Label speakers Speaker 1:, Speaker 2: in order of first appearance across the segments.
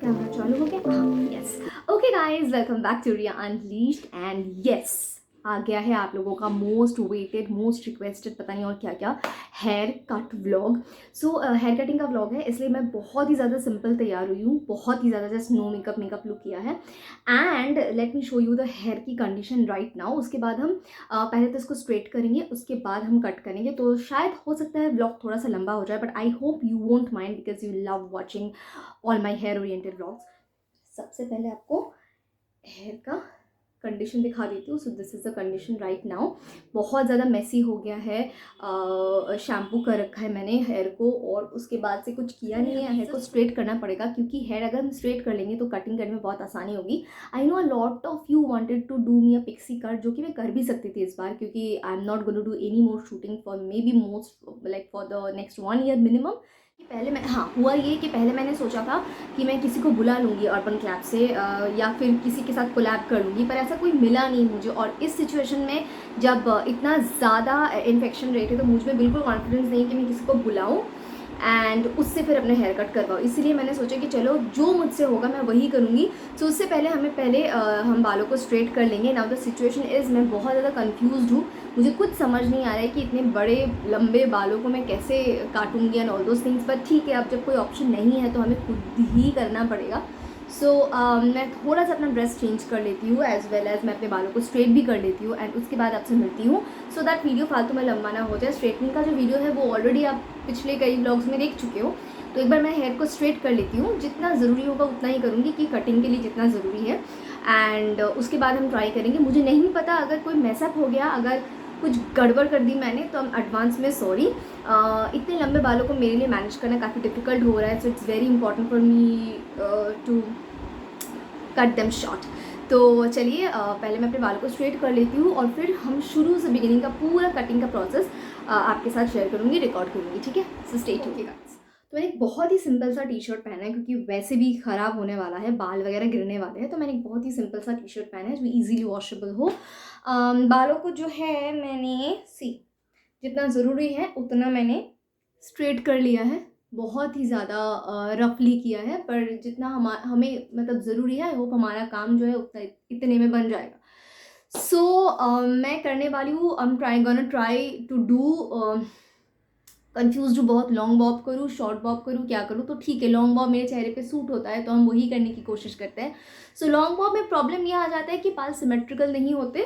Speaker 1: Camera चालू हो गया? हाँ, yes. Okay guys, welcome back to Ria unleashed and yes, आ गया है आप लोगों का मोस्ट वेटेड, मोस्ट रिक्वेस्टेड, पता नहीं और क्या क्या, haircut vlog. So hair cutting का व्लॉग है, इसलिए मैं बहुत ही ज़्यादा सिंपल तैयार हुई हूँ, बहुत ही ज़्यादा जस्ट नो मेकअप लुक किया है। And let me show you the hair की कंडीशन राइट नाउ। उसके बाद हम पहले तो इसको स्ट्रेट करेंगे, उसके बाद हम कट करेंगे। तो शायद हो सकता है व्लॉग थोड़ा सा लंबा हो जाए, but I hope you won't mind because you love watching all my hair oriented vlogs. सबसे पहले आपको हेयर का कंडीशन दिखा देती हूँ। So this is the condition right now. बहुत ज़्यादा मेसी हो गया है, शैम्पू कर रखा है मैंने हेयर को, और उसके बाद से कुछ किया नहीं है। हेयर को स्ट्रेट करना पड़ेगा, क्योंकि हेयर अगर हम स्ट्रेट कर लेंगे तो कटिंग करने में बहुत आसानी होगी। I know a lot of you wanted to do me a pixie cut, जो कि मैं कर भी सकती थी इस बार, क्योंकि I am not going to do any more shooting for maybe most like for the next 1 year minimum. पहले मैं, हाँ, हुआ ये कि पहले मैंने सोचा था कि मैं किसी को बुला लूँगी अर्बन क्लैप से, या फिर किसी के साथ कोलैब कर लूँगी, पर ऐसा कोई मिला नहीं मुझे। और इस सिचुएशन में जब इतना ज़्यादा इन्फेक्शन रेट है, तो मुझ में बिल्कुल कॉन्फिडेंस नहीं कि मैं किसी को बुलाऊँ एंड उससे फिर अपने हेयर कट करवाऊँ। इसीलिए मैंने सोचा कि चलो जो मुझसे होगा मैं वही करूँगी। सो उससे पहले हम बालों को स्ट्रेट कर लेंगे। नाउ द सिचुएशन इज़, मैं बहुत ज़्यादा कन्फ्यूज़ हूँ। मुझे कुछ समझ नहीं आ रहा है कि इतने बड़े लंबे बालों को मैं कैसे काटूंगी एंड ऑल दोज थिंग्स, पर ठीक है, अब जब कोई ऑप्शन नहीं है तो हमें खुद ही करना पड़ेगा। सो मैं थोड़ा सा अपना ड्रेस चेंज कर लेती हूँ, एज वेल एज मैं अपने बालों को स्ट्रेट भी कर लेती हूँ, एंड उसके बाद आपसे मिलती हूँ। सो दैट वीडियो फालतू में लंबा ना हो जाए। स्ट्रेटनिंग का जो वीडियो है वो ऑलरेडी आप पिछले कई व्लॉग्स में देख चुके हो। तो एक बार मैं हेयर को स्ट्रेट कर लेती हूँ, जितना ज़रूरी होगा उतना ही करूँगी, कि कटिंग के लिए जितना ज़रूरी है। एंड उसके बाद हम ट्राई करेंगे। मुझे नहीं पता, अगर कोई मैसअप हो गया, अगर कुछ गड़बड़ कर दी मैंने, तो हम एडवांस में सॉरी। इतने लंबे बालों को मेरे लिए मैनेज करना काफ़ी डिफ़िकल्ट हो रहा है। So it's very important for me to cut them short. तो चलिए, पहले मैं अपने बालों को स्ट्रेट कर लेती हूँ, और फिर हम शुरू से बिगिनिंग का पूरा कटिंग का प्रोसेस आपके साथ शेयर करूँगी, रिकॉर्ड करूँगी, ठीक है? So stay tuned. तो मैंने एक बहुत ही सिंपल सा टी शर्ट पहना है, क्योंकि वैसे भी ख़राब होने वाला है, बाल वगैरह गिरने वाले हैं। तो मैंने एक बहुत ही सिंपल सा टी शर्ट पहना है जो ईजिली वॉशेबल हो। बालों को जो है मैंने जितना ज़रूरी है उतना मैंने स्ट्रेट कर लिया है। बहुत ही ज़्यादा रफली किया है, पर जितना हमें मतलब ज़रूरी है, आई होप हमारा काम जो है उतना इतने में बन जाएगा। सो मैं करने वाली हूँ, I am gonna try to do, confuse हूँ बहुत, लॉन्ग बॉब करूँ, शॉर्ट बॉब करूँ, क्या करूँ? तो ठीक है, लॉन्ग बॉब मेरे चेहरे पे सूट होता है, तो हम वही करने की कोशिश करते हैं। सो लॉन्ग बॉब में प्रॉब्लम ये आ जाता है कि बाल सिमेट्रिकल नहीं होते।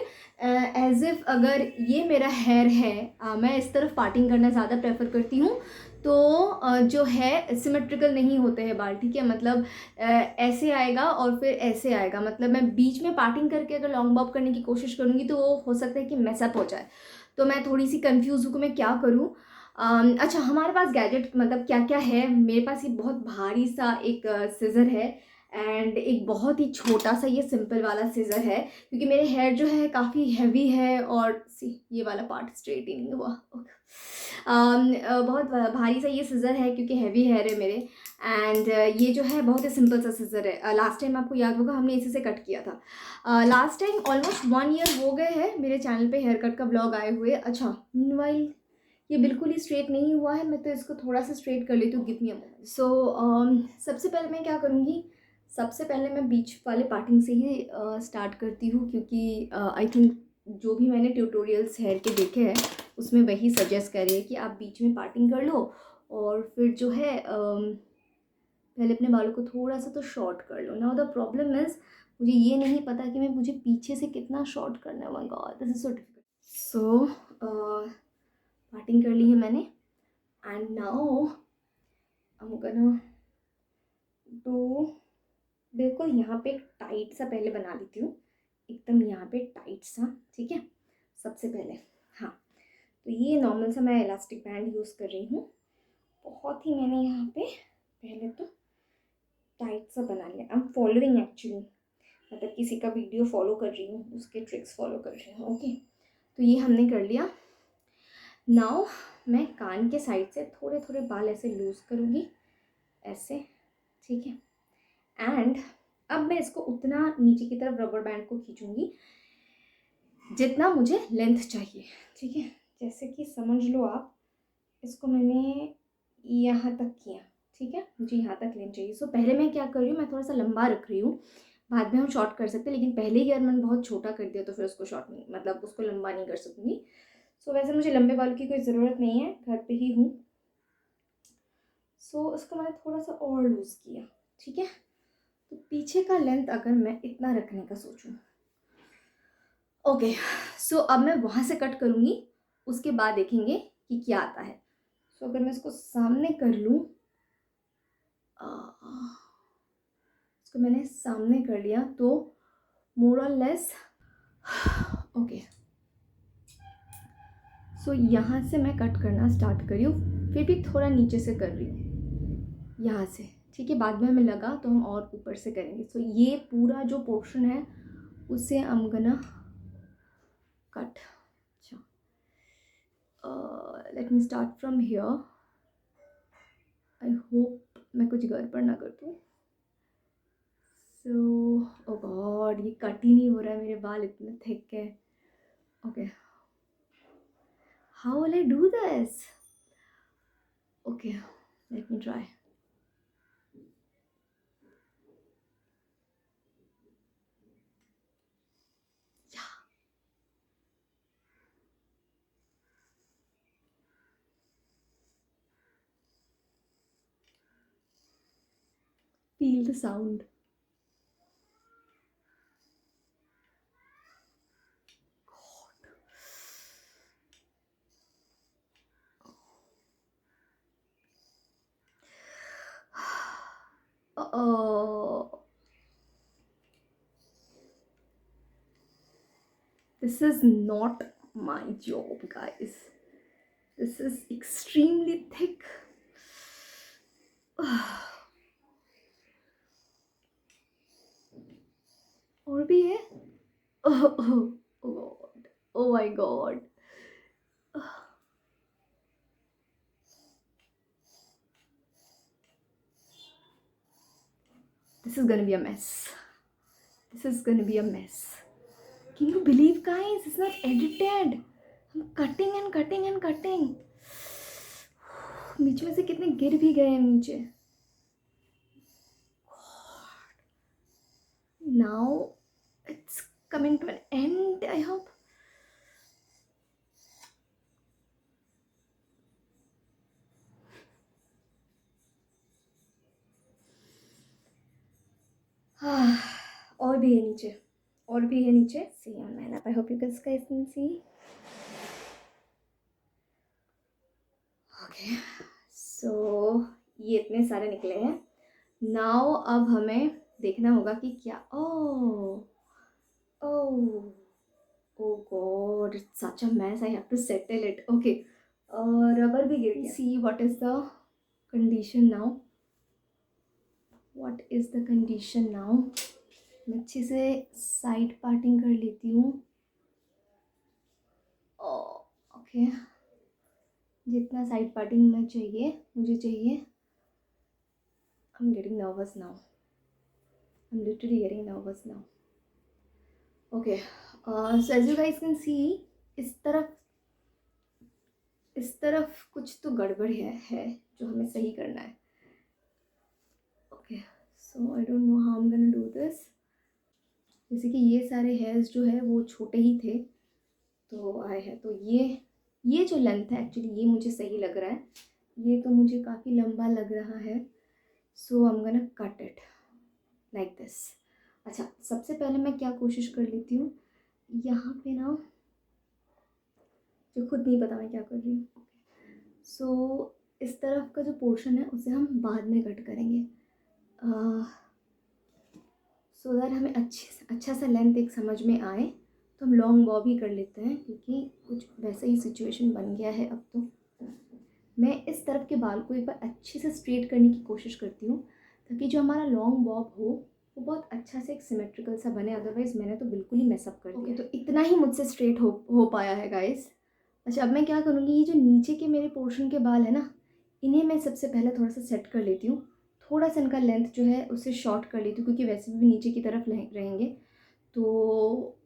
Speaker 1: एज इफ़ अगर ये मेरा हेयर है, मैं इस तरफ पार्टिंग करना ज़्यादा प्रेफर करती हूँ, तो जो है सिमेट्रिकल नहीं होते हैं बाल, ठीक है? मतलब ऐसे आएगा और फिर ऐसे आएगा, मतलब मैं बीच में पार्टिंग करके अगर लॉन्ग बॉब करने की कोशिश करूँगी तो वो हो सकता है कि मैसअप हो जाए। तो मैं थोड़ी सी कन्फ्यूज़ हूँ कि मैं क्या करूँ। अच्छा, हमारे पास गैजेट मतलब क्या क्या है? मेरे पास ये बहुत भारी सा एक सीज़र है, एंड एक बहुत ही छोटा सा ये सिंपल वाला सीज़र है, क्योंकि मेरे हेयर जो है काफ़ी हैवी है, और ये वाला पार्ट स्ट्रेट ही नहीं हुआ। बहुत भारी सा ये सीज़र है, क्योंकि हैवी हेयर है मेरे। एंड ये जो है बहुत ही सिंपल सा सीज़र है। लास्ट टाइम आपको याद होगा हमने इसी से कट किया था। लास्ट टाइम ऑलमोस्ट 1 ईयर हो गए हैं मेरे चैनल पे हेयर कट का ब्लॉग आए हुए। अच्छा, मीनवाइल ये बिल्कुल ही स्ट्रेट नहीं हुआ है, मैं तो इसको थोड़ा सा स्ट्रेट कर लेती हूँ। Give me a moment. सो सबसे पहले मैं क्या करूँगी, सबसे पहले मैं बीच वाले पार्टिंग से ही स्टार्ट करती हूँ, क्योंकि आई थिंक जो भी मैंने ट्यूटोरियल्स हेयर के देखे हैं उसमें वही सजेस्ट कर रही है कि आप बीच में पार्टिंग कर लो, और फिर जो है पहले अपने बालों को थोड़ा सा तो शॉर्ट कर लो। नाउ द प्रॉब्लम इज़, मुझे ये नहीं पता कि मुझे पीछे से कितना शॉर्ट करना है। My god, this is so difficult. So parting कर ली है मैंने, and now I am gonna do, बिल्कुल यहाँ पे टाइट सा पहले बना लेती हूँ, एकदम यहाँ पे टाइट सा, ठीक है? सबसे पहले, हाँ, तो ये नॉर्मल सा मैं इलास्टिक बैंड यूज़ कर रही हूँ। बहुत ही मैंने यहाँ पे पहले तो टाइट सा बना लिया। आई एम फॉलोइंग एक्चुअली, मतलब किसी का वीडियो फॉलो कर रही हूँ, उसके ट्रिक्स फॉलो कर रही हूँ। ओके, तो ये हमने कर लिया। नाउ मैं कान के साइड से थोड़े थोड़े बाल ऐसे लूज़ करूँगी, ऐसे, ठीक है? एंड अब मैं इसको उतना नीचे की तरफ रबर बैंड को खींचूँगी जितना मुझे लेंथ चाहिए, ठीक है? जैसे कि समझ लो आप, इसको मैंने यहाँ तक किया, ठीक है, मुझे यहाँ तक लेंथ चाहिए। सो पहले मैं क्या कर रही हूँ, मैं थोड़ा सा लंबा रख रही हूँ, बाद में हम शॉर्ट कर सकते हैं, लेकिन पहले ही अगर मैंने बहुत छोटा कर दिया तो फिर उसको शॉर्ट नहीं, मतलब उसको लंबा नहीं कर सकूँगी। सो वैसे मुझे लंबे बालों की कोई ज़रूरत नहीं है, घर पे ही हूँ। सो उसको मैंने थोड़ा सा और लूज़ किया, ठीक है। तो पीछे का लेंथ अगर मैं इतना रखने का सोचूं, ओके, सो अब मैं वहाँ से कट करूँगी, उसके बाद देखेंगे कि क्या आता है। सो अगर मैं इसको सामने कर लूँ, इसको मैंने सामने कर लिया तो मोर और लेस ओके। सो यहाँ से मैं कट करना स्टार्ट करी हूँ, फिर भी थोड़ा नीचे से कर रही हूँ यहाँ से, ठीक है। बाद में हमें लगा तो हम और ऊपर से करेंगे। सो ये पूरा जो पोर्शन है उसे हम गना कट। अच्छा, let me start from here. I hope मैं कुछ गड़बड़ ना कर दूँ। सो ओ गॉड, ये कट ही नहीं हो रहा है, मेरे बाल इतने थिक है। Okay, how will I do this? Okay, let me try. Feel the sound. Oh, this is not my job, guys. This is extremely thick. और भी है? Oh, oh, oh God. Oh my God. This is gonna be a mess. This is gonna be a mess. Can you believe, guys? It's not edited. I'm cutting and cutting and cutting. बीच में से कितने गिर भी गए हैं नीचे. Now it's coming to an end, I hope. और भी है नीचे, और भी है नीचे. See on my lap. I hope you guys can see. Okay, so ये इतने सारे निकले हैं. Now अब हमें देखना होगा कि क्या. Oh, oh God, it's such a mess. I have to settle it. Okay, rubber भी गिर गया. See what is the condition now. What is the condition now? मैं अच्छे से साइड पार्टिंग कर लेती हूँ. ओके, जितना साइड पार्टिंग में चाहिए मुझे चाहिए. I'm getting nervous now. I'm literally getting nervous now. Okay, so as you guys can see, इस तरफ कुछ तो गड़बड़ है जो हमें सही करना है. Okay, so I don't know how I'm gonna do this. जैसे कि ये सारे हेयर्स जो है वो छोटे ही थे तो आए हैं, तो ये जो लेंथ है एक्चुअली ये मुझे सही लग रहा है. ये तो मुझे काफ़ी लंबा लग रहा है. So I am gonna cut it like this. अच्छा, सबसे पहले मैं क्या कोशिश कर लेती हूँ, यहाँ पे ना, जो खुद नहीं पता मैं क्या कर रही हूँ. सो इस तरफ का जो पोर्शन है उसे हम बाद में कट करेंगे, सो दैट हमें अच्छा सा लेंथ एक समझ में आए. तो हम लॉन्ग बॉब ही कर लेते हैं क्योंकि कुछ वैसा ही सिचुएशन बन गया है अब. तो मैं इस तरफ के बाल को एक बार अच्छे से स्ट्रेट करने की कोशिश करती हूँ ताकि जो हमारा लॉन्ग बॉब हो वो बहुत अच्छा से एक सिमेट्रिकल सा बने. अदरवाइज़ मैंने तो बिल्कुल ही मेसअप कर दिया. तो इतना ही मुझसे स्ट्रेट हो पाया है गाइस. अच्छा, अब मैं क्या करूँगी, ये जो नीचे के मेरे पोर्शन के बाल है ना, इन्हें मैं सबसे पहले थोड़ा सा सेट कर लेती हूँ. थोड़ा सा इनका लेंथ जो है उससे शॉर्ट कर लेती हूँ क्योंकि वैसे भी नीचे की तरफ रहेंगे तो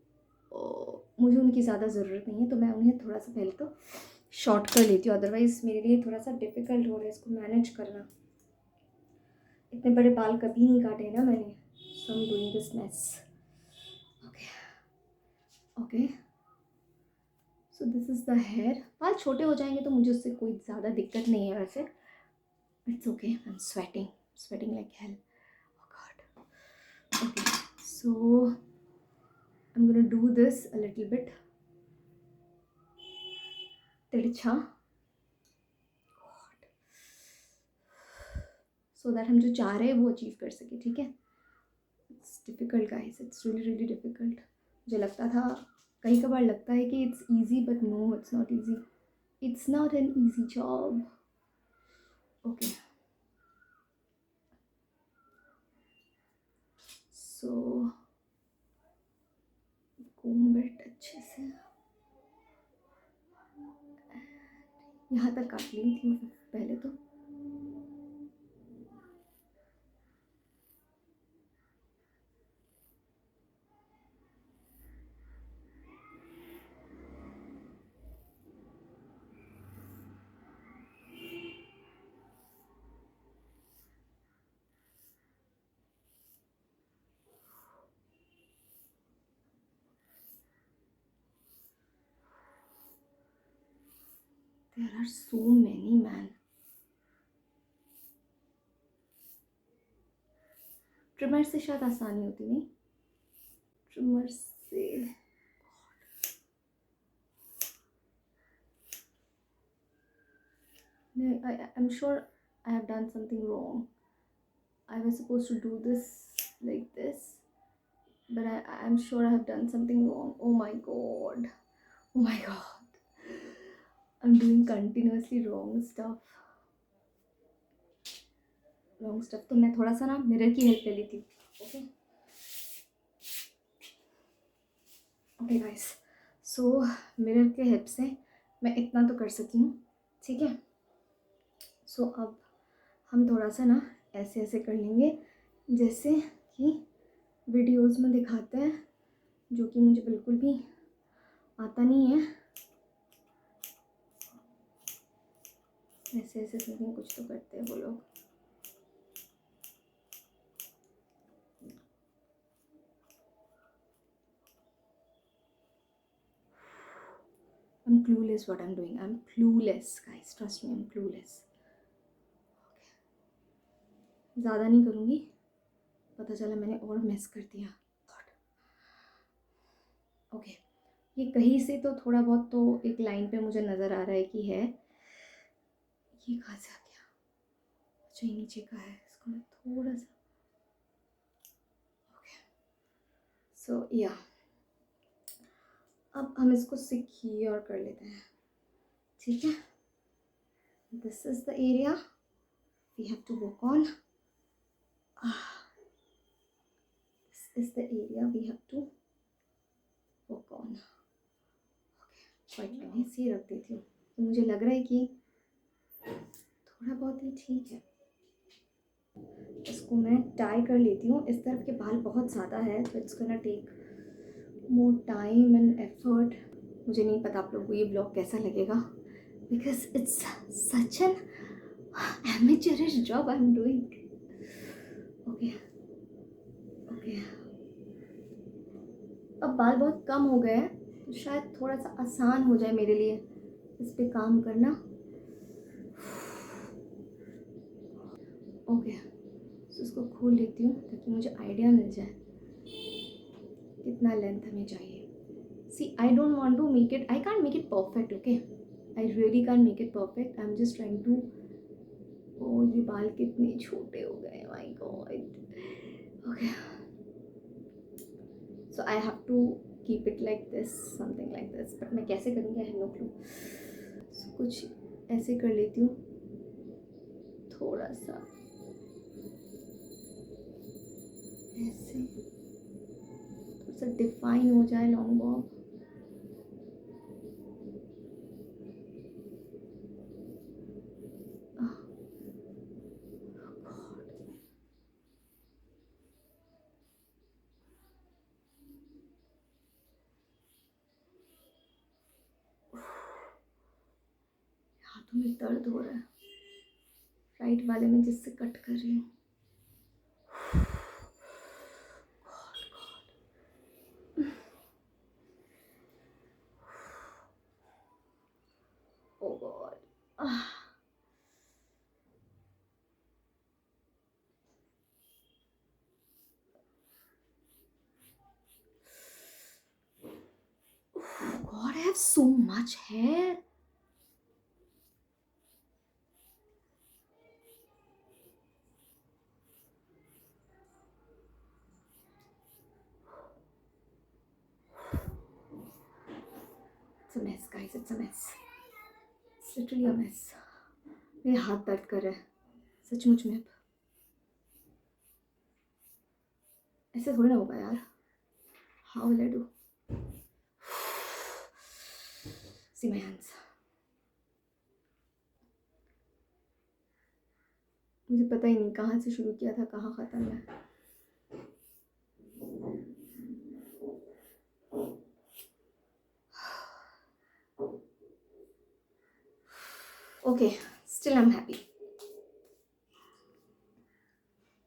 Speaker 1: मुझे उनकी ज़्यादा ज़रूरत नहीं है. तो मैं उन्हें थोड़ा सा पहले तो शॉर्ट कर लेती हूँ. अदरवाइज़ मेरे लिए थोड़ा सा डिफ़िकल्ट हो रहा है इसको मैनेज करना. इतने बड़े बाल कभी नहीं काटे ना मैंने, so I am doing this mess. Okay okay, so this is the hair. बाल छोटे हो जाएंगे तो मुझे उससे कोई ज़्यादा दिक्कत नहीं है वैसे। It's okay, I am sweating sweating like hell. Oh God. Okay, so I am gonna do this a little bit तिरछा, सो दैट हम जो चाह रहे हैं वो अचीव कर सके। ठीक है, it's difficult guys, it's really really difficult. मुझे लगता था, कई कबार लगता है कि it's easy, but no, it's not easy. It's not an easy job. Okay, so comb it अच्छे से, यहाँ तक काट ली थी पहले तो। There are so many, man. Trimmer से शायद आसानी होती नहीं, ट्रिमर से। I'm sure I have done something wrong. I was supposed to do this like this, but I'm sure I have done something wrong. Oh my god. Oh my god. I'm doing continuously wrong stuff. Wrong stuff. तो मैं थोड़ा सा ना mirror की help ले ली थी। Okay okay guys, so mirror के help से मैं इतना तो कर सकी हूँ। ठीक है, सो अब हम थोड़ा सा ना ऐसे ऐसे कर लेंगे जैसे कि वीडियोस में दिखाते हैं, जो कि मुझे बिल्कुल भी आता नहीं है। ऐसे ऐसे समथिंग कुछ तो करते हैं वो लोग। I'm clueless what I'm doing. I'm clueless, guys. Trust me, I'm clueless. Okay. ज़्यादा नहीं करूँगी, पता चला मैंने और मिस कर दिया। ओके, ये कहीं से तो थोड़ा बहुत तो एक लाइन पे मुझे नज़र आ रहा है कि है। ये कहाँ से आ गया? अच्छा, ये नीचे का है। इसको मैं थोड़ा सा, ओके, सो या अब हम इसको सिक्योर कर लेते हैं। ठीक है, this is the area we have to work on. This is the area we have to work on. Okay, quite मैं इसे रख देती हूँ, तो मुझे लग रहा है कि थोड़ा बहुत ही ठीक है। इसको मैं टाई कर लेती हूँ। इस तरफ के बाल बहुत ज़्यादा है, तो it's gonna take more time and effort. मुझे नहीं पता आप लोगों को ये ब्लॉग कैसा लगेगा, because it's such an amateurish job I'm doing. Okay okay, अब बाल बहुत कम हो गए हैं, तो शायद थोड़ा सा आसान हो जाए मेरे लिए इस पे काम करना। ओके, सो इसको खोल लेती हूँ ताकि मुझे आइडिया मिल जाए कितना लेंथ हमें चाहिए। See, I don't want to make it, I can't make it perfect, okay? I really can't make it perfect. I'm just trying to, oh, ये बाल कितने छोटे हो गए, my god. Okay, so I have to keep it like this, something like this, but मैं कैसे करूँगी, I have no clue. So कुछ ऐसे कर लेती हूँ, थोड़ा सा ऐसे, थोड़ा सा डिफाइन हो जाए लॉन्ग बॉब। हाथों में दर्द हो रहा है, राइट वाले में जिससे कट कर रही हूँ। God. God, I have so much hair. It's a mess, guys. It's a mess. It's literally a mess. मेरे हाथ दर्द कर रहे हैं सचमुच में। अब ऐसे थोड़ी ना होगा यार। How will I do? See my hands. मुझे पता ही नहीं कहाँ से शुरू किया था, कहाँ ख़त्म है। Okay, still I'm happy.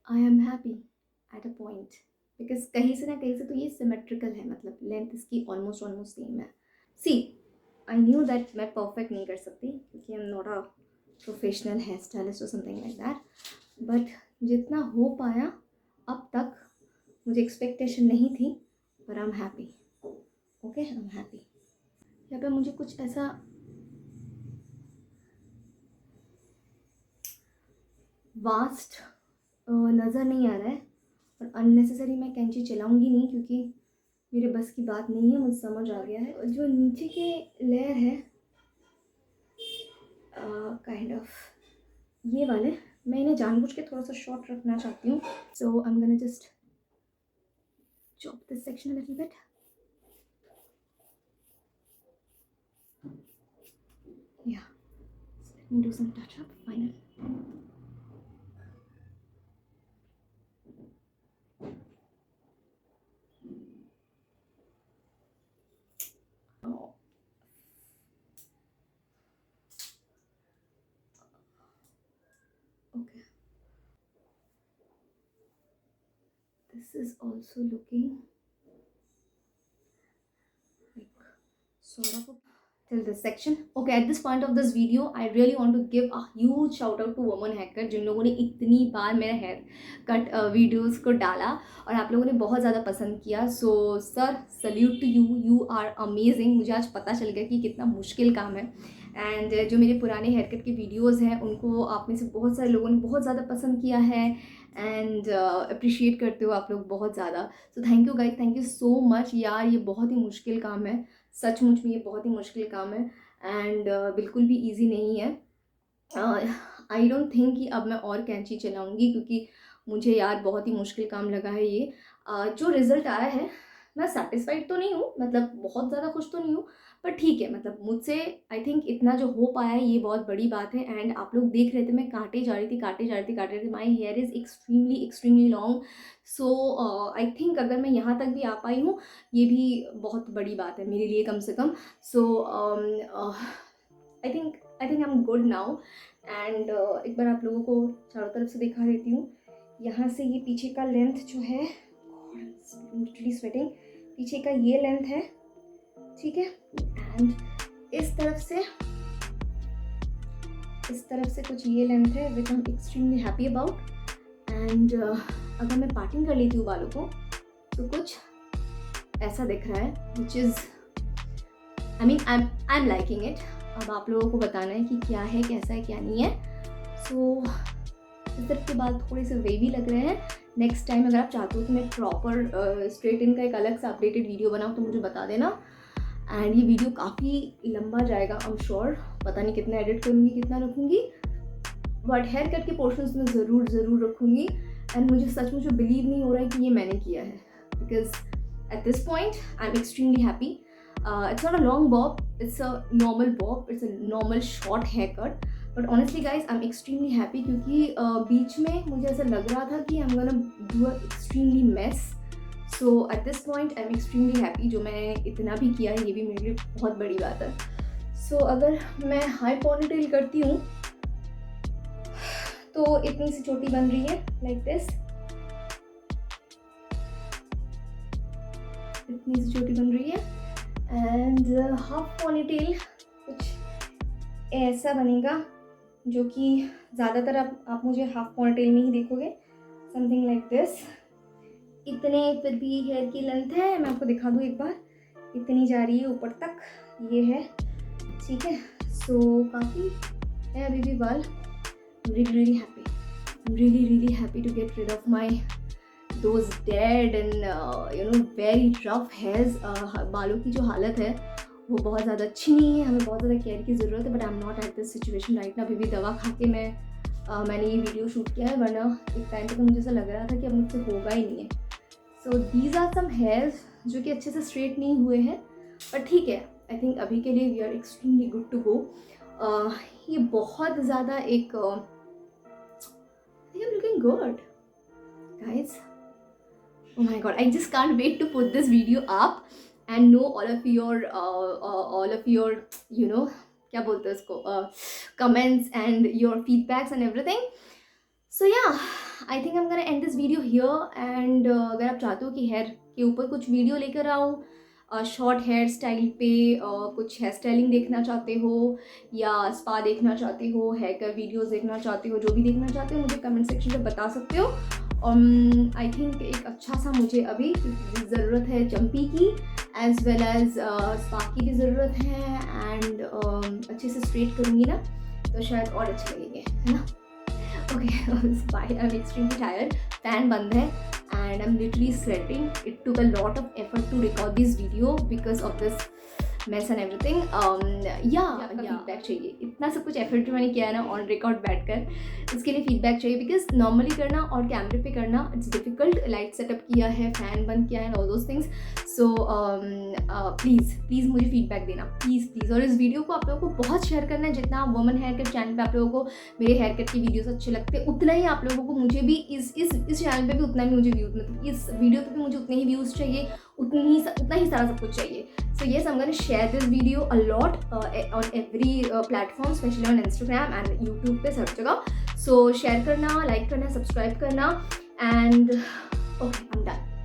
Speaker 1: I am happy at a point because कहीं से ना कहीं से तो ये symmetrical है, मतलब लेंथ इसकी almost सेम है। See, I knew that मैं perfect नहीं कर सकती क्योंकि I'm not a professional hairstylist or something like that, but जितना हो पाया अब तक, मुझे expectation नहीं थी, but I'm happy. Okay, I'm happy. यहाँ पे मुझे कुछ ऐसा वास्ट नज़र नहीं आ रहा है, और अननेसेसरी मैं कैंची चलाऊंगी नहीं क्योंकि मेरे बस की बात नहीं है, मुझे समझ आ गया है। जो नीचे के लेयर है काइंड ऑफ ये वाले, मैं इन्हें जानबूझ के थोड़ा सा शॉर्ट रखना चाहती हूँ। So I am gonna just chop this section a little bit. या let me do some touch up final. Okay, this is also looking like sort of till this section. Okay, at this point of this video I really want to give a huge shout out to Woman Haircut, जिन लोगों ने इतनी बार मेरा hair cut videos को डाला और आप लोगों ने बहुत ज़्यादा पसंद किया। So sir, salute to you, you are amazing. मुझे आज पता चल गया कि कितना मुश्किल काम है। एंड जो मेरे पुराने हेयर कट के वीडियोज़ हैं उनको आप में से बहुत सारे लोगों ने बहुत ज़्यादा पसंद किया है एंड अप्रिशिएट करते हो आप लोग बहुत ज़्यादा। So thank you guys, thank you so much यार। ये बहुत ही मुश्किल काम है, सचमुच में ये बहुत ही मुश्किल काम है एंड बिल्कुल भी इजी नहीं है। आई डोंट थिंक कि अब मैं और कैंची चलाऊंगी क्योंकि मुझे यार बहुत ही मुश्किल काम लगा है ये। जो रिज़ल्ट आया है मैं सेटिस्फाइड तो नहीं हूँ, मतलब बहुत ज़्यादा खुश तो नहीं हूँ, पर ठीक है, मतलब मुझसे आई थिंक इतना जो हो पाया है ये बहुत बड़ी बात है। एंड आप लोग देख रहे थे मैं काटे जा रही थी। My here is extremely long. So I think अगर मैं यहाँ तक भी आ पाई हूँ ये भी बहुत बड़ी बात है मेरे लिए कम से कम। So I think I am good now. And एक बार आप लोगों को चारों तरफ से दिखा देती हूँ। यहाँ से ये पीछे का लेंथ जो है, लिटरली स्वेटिंग, पीछे का ये लेंथ है, ठीक है। एंड इस तरफ से कुछ ये लेंथ है which I am extremely happy about. And अगर मैं पार्टिंग कर लेती हूँ बालों को तो कुछ ऐसा दिख रहा है which is I am liking it. अब आप लोगों को बताना है कि क्या है, कैसा है, क्या नहीं है। सो इस तरफ के बाल थोड़े से वेवी लग रहे हैं। नेक्स्ट टाइम अगर आप चाहते हो कि मैं प्रॉपर स्ट्रेट इन का एक अलग सा अपडेटेड वीडियो बनाऊँ तो मुझे बता देना। एंड ये वीडियो काफ़ी लंबा जाएगा आई एम श्योर, पता नहीं कितना एडिट करूँगी, कितना रखूँगी, बट हेयर कट के पोर्शंस में ज़रूर रखूँगी। एंड मुझे सचमुच बिलीव नहीं हो रहा है कि ये मैंने किया है, because at this point I am extremely happy. It's not a long bob, it's a normal bob, it's a normal short haircut, but honestly guys I am extremely happy क्योंकि बीच में मुझे ऐसा लग रहा था कि I am gonna do a extremely mess. So at this point I am extremely happy. जो मैंने इतना भी किया है ये भी मेरे लिए बहुत बड़ी बात है। सो अगर मैं हाई पॉनीटेल करती हूँ तो इतनी सी चोटी बन रही है, लाइक दिस, इतनी सी चोटी बन रही है। एंड हाफ पॉनीटेल कुछ ऐसा बनेगा, जो कि ज़्यादातर आप मुझे हाफ पॉनीटेल में ही देखोगे, समथिंग लाइक दिस। इतने फिर भी हेयर की लेंथ है, मैं आपको दिखा दूँ एक बार, इतनी जा रही है ऊपर तक, ये है, ठीक है। सो काफ़ी है अभी भी बाल। really happy, I'm really happy to get rid of my those dead and very rough hairs। बालों की जो हालत है वो बहुत ज़्यादा अच्छी नहीं है, हमें बहुत ज़्यादा केयर की ज़रूरत है, but I am not at this situation right ना। अभी भी दवा खा के मैंने ये वीडियो शूट किया है, वरना एक टाइम पे तो मुझे ऐसा लग रहा था कि अब मुझसे होगा ही नहीं है। So these are some hairs जो कि अच्छे से स्ट्रेट नहीं हुए हैं, पर ठीक है, आई थिंक अभी के लिए we are extremely good to go. ये बहुत ज़्यादा एक I think I'm looking good, guys. Oh my god, I just can't wait to put this video up and know all of your क्या बोलते हैं उसको, comments and your feedbacks and everything. So yeah, I think I'm gonna end this video here and अगर आप चाहते हो कि hair के ऊपर कुछ वीडियो लेकर आऊँ, शॉर्ट हेयर स्टाइल पे कुछ हेयर स्टाइलिंग देखना चाहते हो या स्पा देखना चाहते हो, हेयर कट वीडियोस देखना चाहते हो, जो भी देखना चाहते हो मुझे कमेंट सेक्शन में बता सकते हो। आई थिंक एक अच्छा सा मुझे अभी ज़रूरत है चंपी की, एज वेल एज स्पा की भी ज़रूरत है, एंड अच्छे से स्ट्रेट करूँगी ना तो शायद और अच्छे लगेंगे, है ना। Okay bye, I am extremely tired, fan बंद है and I'm literally sweating. It took a lot of effort to record this video because of this mess and everything. Feedback चाहिए, इतना सब कुछ एफर्ट जो मैंने किया है ना ऑन रिकॉर्ड बैठकर, उसके लिए फीडबैक चाहिए, बिकॉज नॉर्मली करना और कैमरे पे करना इट्स डिफिकल्ट। लाइट सेटअप किया है, फैन बंद किया है, all those things. So please मुझे फीडबैक देना, प्लीज़। और इस वीडियो को आप लोगों को बहुत शेयर करना है, जितना वुमन हेयर कट चैनल पे आप लोगों को मेरे हेयर कट की वीडियोस अच्छे लगते हैं, उतना ही आप लोगों को मुझे भी इस चैनल पे भी उतना ही मुझे व्यूज, मतलब इस वीडियो पे भी मुझे उतने ही व्यूज़ चाहिए, उतना ही सारा सब कुछ चाहिए। So yes, I am gonna share this video a lot on every platform, specially on Instagram and YouTube पे, सब जगह। सो शेयर करना, लाइक करना, सब्सक्राइब करना, and okay, I am done.